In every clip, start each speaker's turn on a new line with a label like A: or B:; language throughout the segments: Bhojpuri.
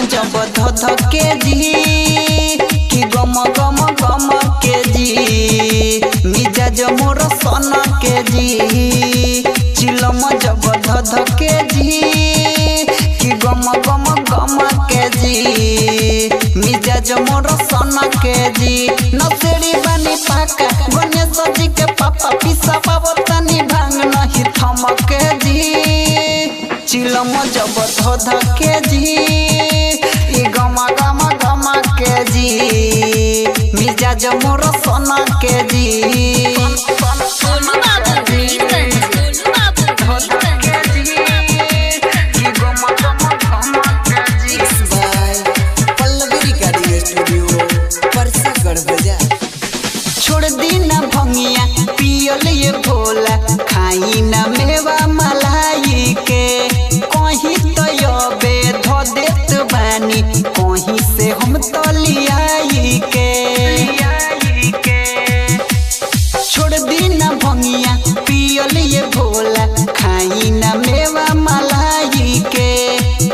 A: जब धके जी कि गम गम गम के जी मिजाज मोर सन के जी चिलम जब धके जी कि गम गम गम के जी मिजाज मोर सन के जी नसेड़ी बनी पाका गणेश जी के पापा पिसा पावतनी भांग नहीं थमक जी चिलम जब धके जी गमा गमा गमा के जी मिजाज मोर सन के जी छोड़ दी ना भंगिया पियल ये भोला खाई ना मेवा मलाई के कहीं तो यबे धो देत बानी कहीं से हम तो लियाई के छोड़ दी ना भंगिया पियल ये भोला खाई ना मेवा मलाई के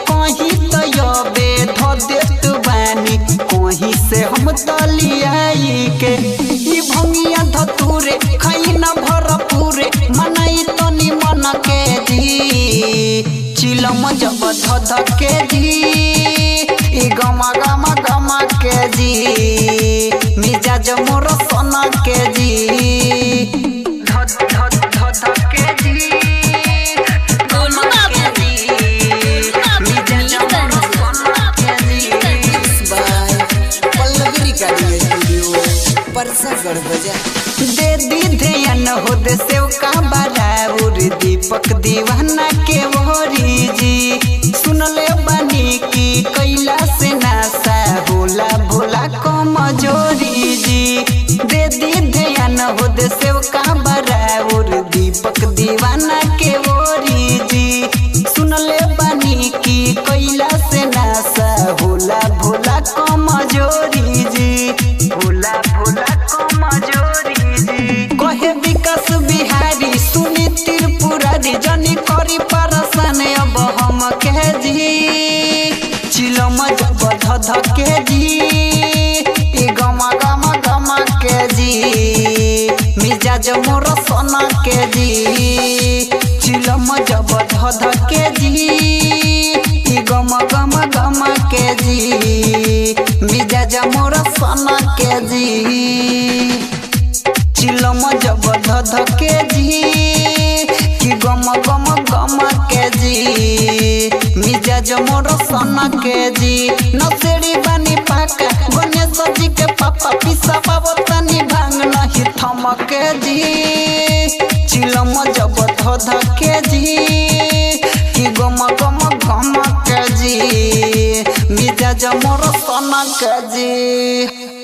A: कहीं तो यबे धो देत बानी कहीं से हम तो लियाई के भंगिया धतूरे खाई न भरपूरे मनाई तो निमन के जी चिलम जब धके जी गमा गमा गमा के जी मिजाज मोर सन के जी धके जी दे दी ध्यान हो दे सेव का बराबर दीपक दीवाना के भोरी जी सुन ले बनी की कैला से नासा होला भोला कमजोरी जी दे दी ध्यान हो दे सेव का बराबर दीपक दीवाना के भोरी जी सुन ले बनी की कैला से नासा होला भोला कमजोरी जी भोला भोला कहे विकास बिहारी सुनी त्रिपुरारी जनी करी परसन अब हम कह जी चिलम जब धके जी गमा गमा गमा के जी मिजाज मोर सन के जी चिलम जब धके जी गमा गमा गमा के जी मिजाज मोर सन के जी चिलम जब धके जी कि गम गम गम के जी मिजाज मोर सन के जी नसेड़ी बनी पाका गणेश जी के पापा पिसा पावतनी भांग नहीं थमक जी चिलम जब धके जी कि गम गम गम के जी मिजाज मोर सन के जी।